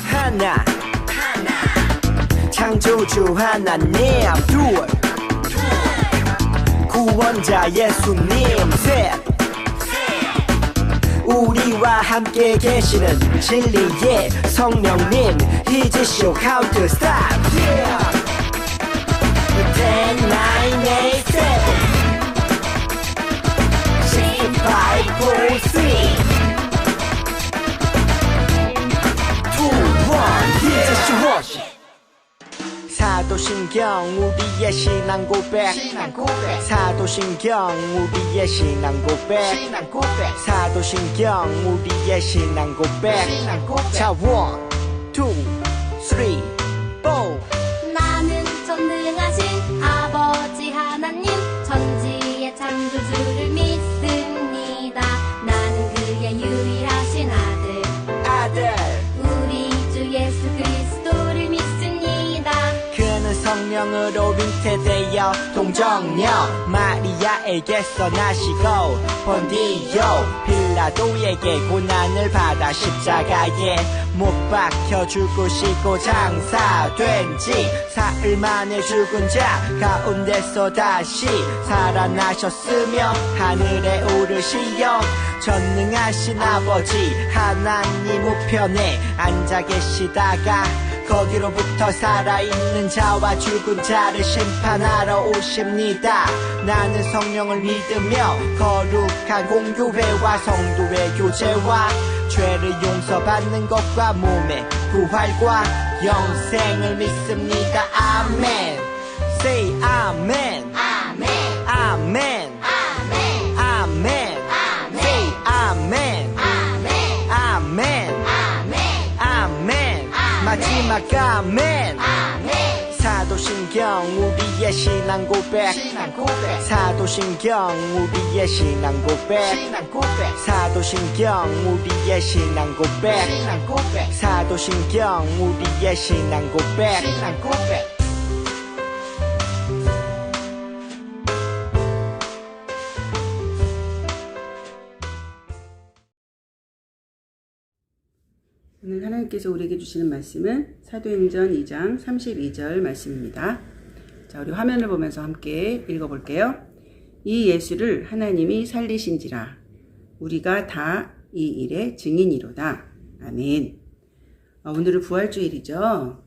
하나 창조주 하나님 둘 구원자 예수님 셋 우리와 함께 계시는 진리의 성령님 He's show how to stop yeah 10, 9, 8, 7 6, 5, 4, 3 2, 1 He's show 사도신경 우리의 신앙 고백 사도신경 우리의 신앙 고백 사도신경 우리의 신앙 고백 자 1, 2, 3, 4 나는 전능하신 아버지 하나님 천지의 창조주를 믿습니다. 나는 그의 유일하신 아들 우리 주 예수 그리스도를 믿습니다. 그는 성령으로 잉태되어 동정녀 마리아에게서 나시고 본디오 빌라도에게 고난을 받아 십자가에 못 박혀 죽으시고 장사된 지 사흘 만에 죽은 자 가운데서 다시 살아나셨으며 하늘에 오르시어 전능하신 아버지 하나님 우편에 앉아 계시다가 거기로부터 살아있는 자와 죽은 자를 심판하러 오십니다. 나는 성령을 믿으며 거룩한 공교회와 성도의 교제와 죄를 용서받는 것과 몸의 부활과 영생을 믿습니다. 아멘. Say 아멘. 아멘. 아멘. 아멘. 아멘. Say 아멘. 아멘. 아멘. 아멘. 아멘. 마지막 아멘. 아멘. 사도신경 우리의 신앙 고백 사도신경 우리의 신앙 고백 사도신경 우리의 신앙 고백 사도신경 우리의 신앙 고백 오늘 하나님께서 우리에게 주시는 말씀은 사도행전 2장 32절 말씀입니다. 자, 우리 화면을 보면서 함께 읽어볼게요. 이 예수를 하나님이 살리신지라 우리가 다 이 일의 증인이로다. 아멘. 오늘은 부활주일이죠.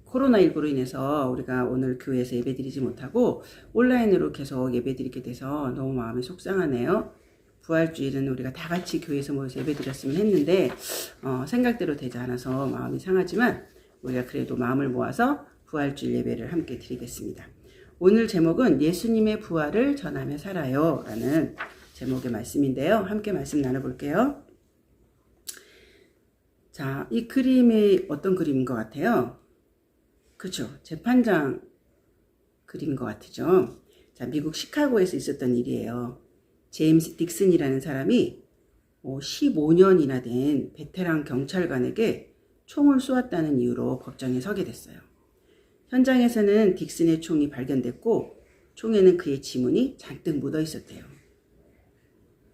코로나19로 인해서 우리가 오늘 교회에서 예배드리지 못하고 온라인으로 계속 예배드리게 돼서 너무 마음이 속상하네요. 부활주일은 우리가 다 같이 교회에서 모여서 예배드렸으면 했는데 생각대로 되지 않아서 마음이 상하지만 우리가 그래도 마음을 모아서 부활주일 예배를 함께 드리겠습니다. 오늘 제목은 예수님의 부활을 전하며 살아요 라는 제목의 말씀인데요. 함께 말씀 나눠볼게요. 자, 이 그림이 어떤 그림인 것 같아요? 그렇죠. 재판장 그림인 것 같죠. 자, 미국 시카고에서 있었던 일이에요. 제임스 딕슨이라는 사람이 15년이나 된 베테랑 경찰관에게 총을 쏘았다는 이유로 법정에 서게 됐어요. 현장에서는 딕슨의 총이 발견됐고 총에는 그의 지문이 잔뜩 묻어 있었대요.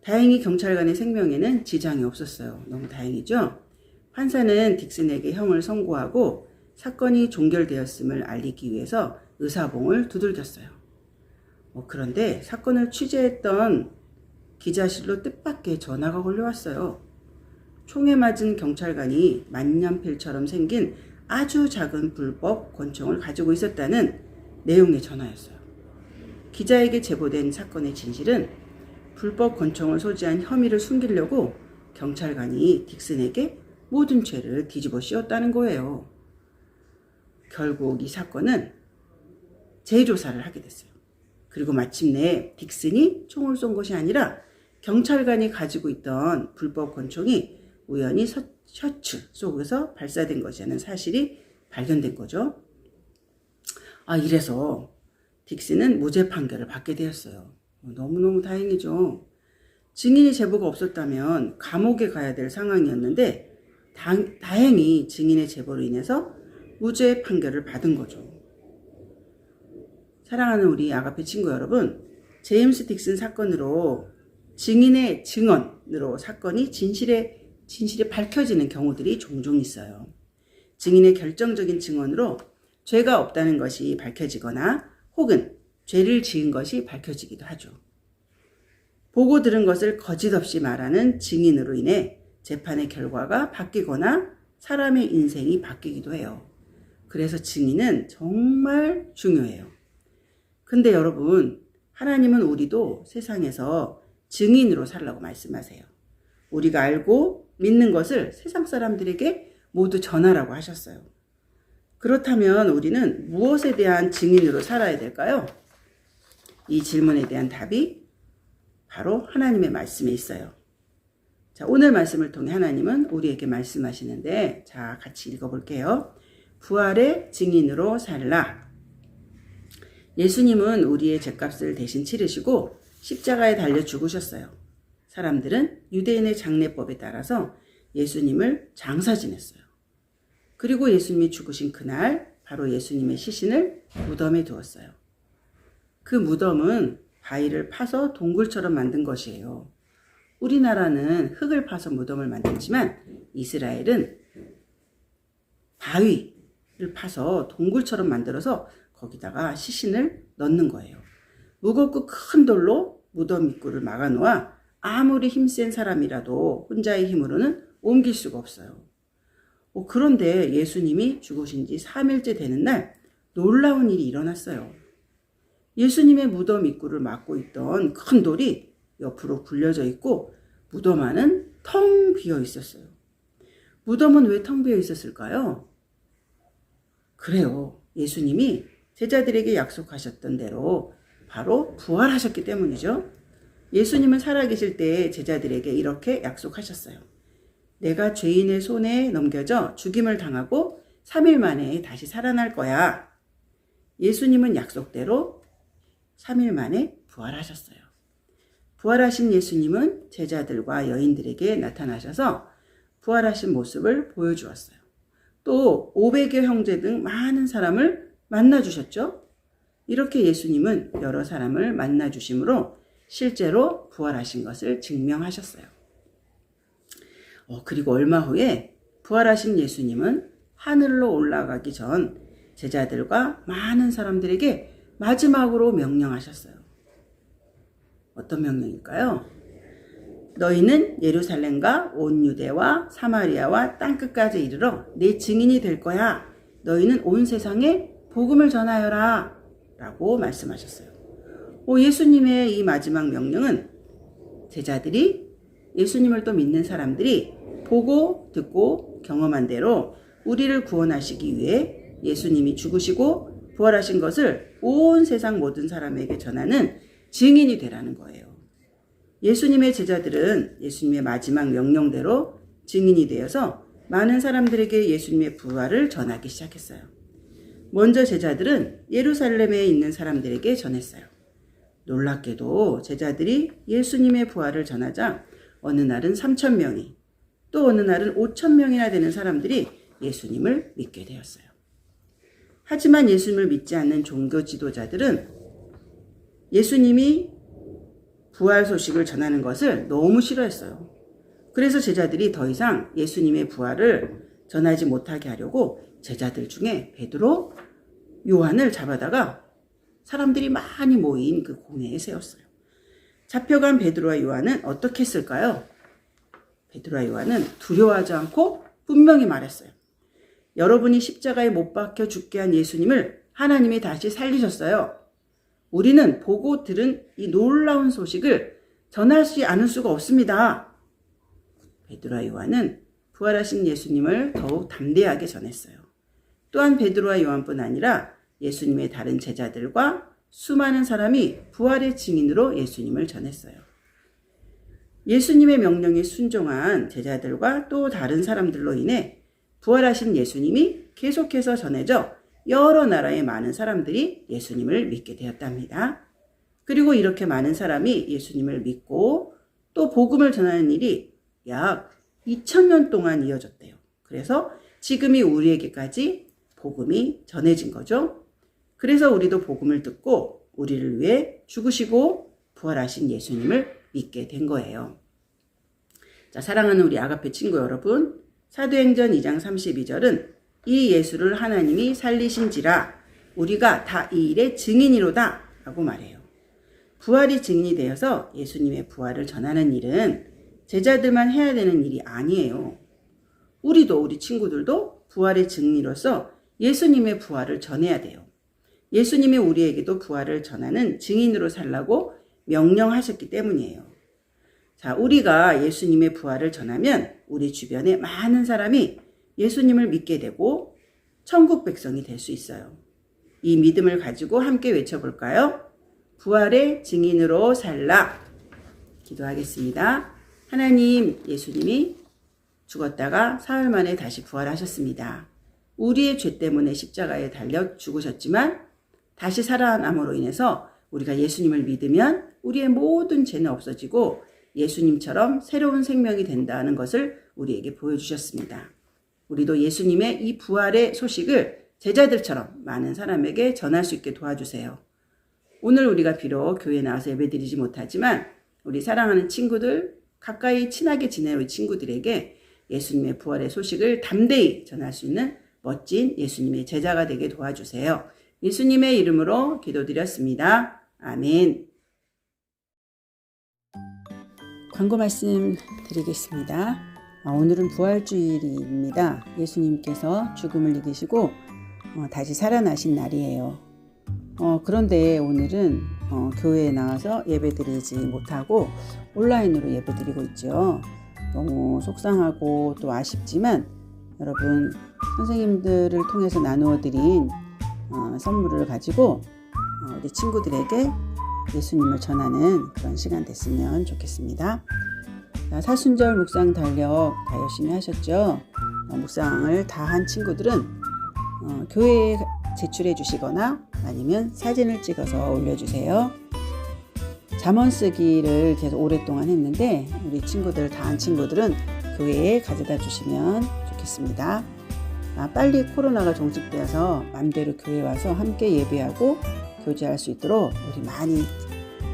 다행히 경찰관의 생명에는 지장이 없었어요. 너무 다행이죠? 판사는 딕슨에게 형을 선고하고 사건이 종결되었음을 알리기 위해서 의사봉을 두들겼어요. 그런데 사건을 취재했던 기자실로 뜻밖의 전화가 걸려왔어요. 총에 맞은 경찰관이 만년필처럼 생긴 아주 작은 불법 권총을 가지고 있었다는 내용의 전화였어요. 기자에게 제보된 사건의 진실은 불법 권총을 소지한 혐의를 숨기려고 경찰관이 딕슨에게 모든 죄를 뒤집어 씌웠다는 거예요. 결국 이 사건은 재조사를 하게 됐어요. 그리고 마침내 딕슨이 총을 쏜 것이 아니라 경찰관이 가지고 있던 불법 권총이 우연히 셔츠 속에서 발사된 것이라는 사실이 발견된 거죠. 이래서 딕슨은 무죄 판결을 받게 되었어요. 너무너무 다행이죠. 증인의 제보가 없었다면 감옥에 가야 될 상황이었는데 다행히 증인의 제보로 인해서 무죄 판결을 받은 거죠. 사랑하는 우리 아가페 친구 여러분, 제임스 딕슨 사건으로 증인의 증언, 증인으로 사건이 진실이 밝혀지는 경우들이 종종 있어요. 증인의 결정적인 증언으로 죄가 없다는 것이 밝혀지거나 혹은 죄를 지은 것이 밝혀지기도 하죠. 보고 들은 것을 거짓 없이 말하는 증인으로 인해 재판의 결과가 바뀌거나 사람의 인생이 바뀌기도 해요. 그래서 증인은 정말 중요해요. 근데 여러분, 하나님은 우리도 세상에서 증인으로 살라고 말씀하세요. 우리가 알고 믿는 것을 세상 사람들에게 모두 전하라고 하셨어요. 그렇다면 우리는 무엇에 대한 증인으로 살아야 될까요? 이 질문에 대한 답이 바로 하나님의 말씀에 있어요. 자, 오늘 말씀을 통해 하나님은 우리에게 말씀하시는데, 자, 같이 읽어볼게요. 부활의 증인으로 살라. 예수님은 우리의 죄값을 대신 치르시고 십자가에 달려 죽으셨어요. 사람들은 유대인의 장례법에 따라서 예수님을 장사 지냈어요. 그리고 예수님이 죽으신 그날 바로 예수님의 시신을 무덤에 두었어요. 그 무덤은 바위를 파서 동굴처럼 만든 것이에요. 우리나라는 흙을 파서 무덤을 만들지만 이스라엘은 바위를 파서 동굴처럼 만들어서 거기다가 시신을 넣는 거예요. 무겁고 큰 돌로 무덤 입구를 막아놓아 아무리 힘센 사람이라도 혼자의 힘으로는 옮길 수가 없어요. 그런데 예수님이 죽으신 지 3일째 되는 날 놀라운 일이 일어났어요. 예수님의 무덤 입구를 막고 있던 큰 돌이 옆으로 굴려져 있고 무덤 안은 텅 비어 있었어요. 무덤은 왜 텅 비어 있었을까요? 그래요. 예수님이 제자들에게 약속하셨던 대로 바로 부활하셨기 때문이죠. 예수님은 살아계실 때 제자들에게 이렇게 약속하셨어요. 내가 죄인의 손에 넘겨져 죽임을 당하고 3일 만에 다시 살아날 거야. 예수님은 약속대로 3일 만에 부활하셨어요. 부활하신 예수님은 제자들과 여인들에게 나타나셔서 부활하신 모습을 보여주었어요. 또 500여 형제 등 많은 사람을 만나주셨죠. 이렇게 예수님은 여러 사람을 만나주심으로 실제로 부활하신 것을 증명하셨어요. 그리고 얼마 후에 부활하신 예수님은 하늘로 올라가기 전 제자들과 많은 사람들에게 마지막으로 명령하셨어요. 어떤 명령일까요? 너희는 예루살렘과 온 유대와 사마리아와 땅끝까지 이르러 내 증인이 될 거야. 너희는 온 세상에 복음을 전하여라. 라고 말씀하셨어요. 예수님의 이 마지막 명령은 제자들이 예수님을 또 믿는 사람들이 보고 듣고 경험한 대로 우리를 구원하시기 위해 예수님이 죽으시고 부활하신 것을 온 세상 모든 사람에게 전하는 증인이 되라는 거예요. 예수님의 제자들은 예수님의 마지막 명령대로 증인이 되어서 많은 사람들에게 예수님의 부활을 전하기 시작했어요. 먼저 제자들은 예루살렘에 있는 사람들에게 전했어요. 놀랍게도 제자들이 예수님의 부활을 전하자 어느 날은 3,000명이 또 어느 날은 5,000명이나 되는 사람들이 예수님을 믿게 되었어요. 하지만 예수님을 믿지 않는 종교 지도자들은 예수님이 부활 소식을 전하는 것을 너무 싫어했어요. 그래서 제자들이 더 이상 예수님의 부활을 전하지 못하게 하려고 제자들 중에 베드로, 요한을 잡아다가 사람들이 많이 모인 그 공회에 세웠어요. 잡혀간 베드로와 요한은 어떻게 했을까요? 베드로와 요한은 두려워하지 않고 분명히 말했어요. 여러분이 십자가에 못 박혀 죽게 한 예수님을 하나님이 다시 살리셨어요. 우리는 보고 들은 이 놀라운 소식을 전하지 않을 수가 없습니다. 베드로와 요한은 부활하신 예수님을 더욱 담대하게 전했어요. 또한 베드로와 요한뿐 아니라 예수님의 다른 제자들과 수많은 사람이 부활의 증인으로 예수님을 전했어요. 예수님의 명령에 순종한 제자들과 또 다른 사람들로 인해 부활하신 예수님이 계속해서 전해져 여러 나라의 많은 사람들이 예수님을 믿게 되었답니다. 그리고 이렇게 많은 사람이 예수님을 믿고 또 복음을 전하는 일이 약 2000년 동안 이어졌대요. 그래서 지금이 우리에게까지 복음이 전해진 거죠. 그래서 우리도 복음을 듣고 우리를 위해 죽으시고 부활하신 예수님을 믿게 된 거예요. 자, 사랑하는 우리 아가페 친구 여러분, 사도행전 2장 32절은 이 예수를 하나님이 살리신지라 우리가 다 이 일의 증인이로다 라고 말해요. 부활이 증인이 되어서 예수님의 부활을 전하는 일은 제자들만 해야 되는 일이 아니에요. 우리도, 우리 친구들도 부활의 증인으로서 예수님의 부활을 전해야 돼요. 예수님이 우리에게도 부활을 전하는 증인으로 살라고 명령하셨기 때문이에요. 자, 우리가 예수님의 부활을 전하면 우리 주변에 많은 사람이 예수님을 믿게 되고 천국 백성이 될 수 있어요. 이 믿음을 가지고 함께 외쳐볼까요? 부활의 증인으로 살라. 기도하겠습니다. 하나님, 예수님이 죽었다가 사흘 만에 다시 부활하셨습니다. 우리의 죄 때문에 십자가에 달려 죽으셨지만 다시 살아남음으로 인해서 우리가 예수님을 믿으면 우리의 모든 죄는 없어지고 예수님처럼 새로운 생명이 된다는 것을 우리에게 보여주셨습니다. 우리도 예수님의 이 부활의 소식을 제자들처럼 많은 사람에게 전할 수 있게 도와주세요. 오늘 우리가 비록 교회에 나와서 예배드리지 못하지만 우리 사랑하는 친구들, 가까이 친하게 지내는 친구들에게 예수님의 부활의 소식을 담대히 전할 수 있는 멋진 예수님의 제자가 되게 도와주세요. 예수님의 이름으로 기도드렸습니다. 아멘. 광고 말씀 드리겠습니다. 오늘은 부활주일입니다. 예수님께서 죽음을 이기시고 다시 살아나신 날이에요. 그런데 오늘은 교회에 나와서 예배드리지 못하고 온라인으로 예배드리고 있죠. 너무 속상하고 또 아쉽지만 여러분, 선생님들을 통해서 나누어 드린 선물을 가지고 우리 친구들에게 예수님을 전하는 그런 시간 됐으면 좋겠습니다. 사순절 묵상 달력 다 열심히 하셨죠? 묵상을 다 한 친구들은 교회에 제출해 주시거나 아니면 사진을 찍어서 올려주세요. 잠언 쓰기를 계속 오랫동안 했는데 우리 친구들 다 한 친구들은 교회에 가져다 주시면 좋겠습니다. 빨리 코로나가 종식되어서 맘대로 교회 와서 함께 예배하고 교제할 수 있도록 우리 많이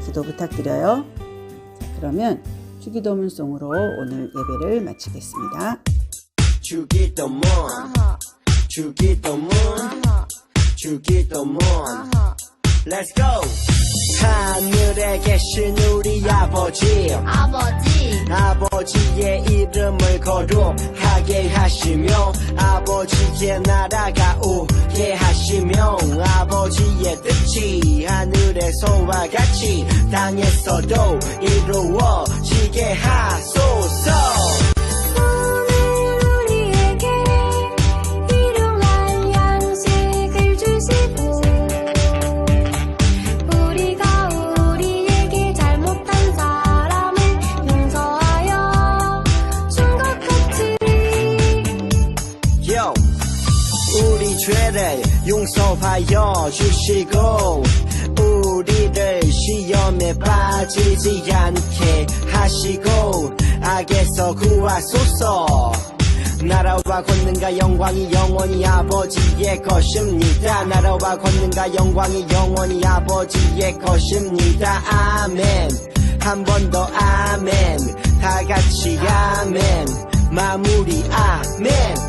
기도 부탁드려요. 자, 그러면 주기도문송으로 오늘 예배를 마치겠습니다. 주기도문, 주기도문, 주기도문. Let's go. 하늘에 계신 우리 아버지, 아버지의 이름을 거룩하게 하시며 아버지의 나라가 오게 하시며 아버지의 뜻이 하늘에서와 같이 땅에서도 이루어지게 하소서. 죄를 용서하여 주시고 우리를 시험에 빠지지 않게 하시고 악에서 구하소서. 나라와 권능과 영광이 영원히 아버지의 것입니다. 나라와 권능과 영광이 영원히 아버지의 것입니다. 아멘. 한 번 더 아멘. 다 같이 아멘. 마무리 아멘.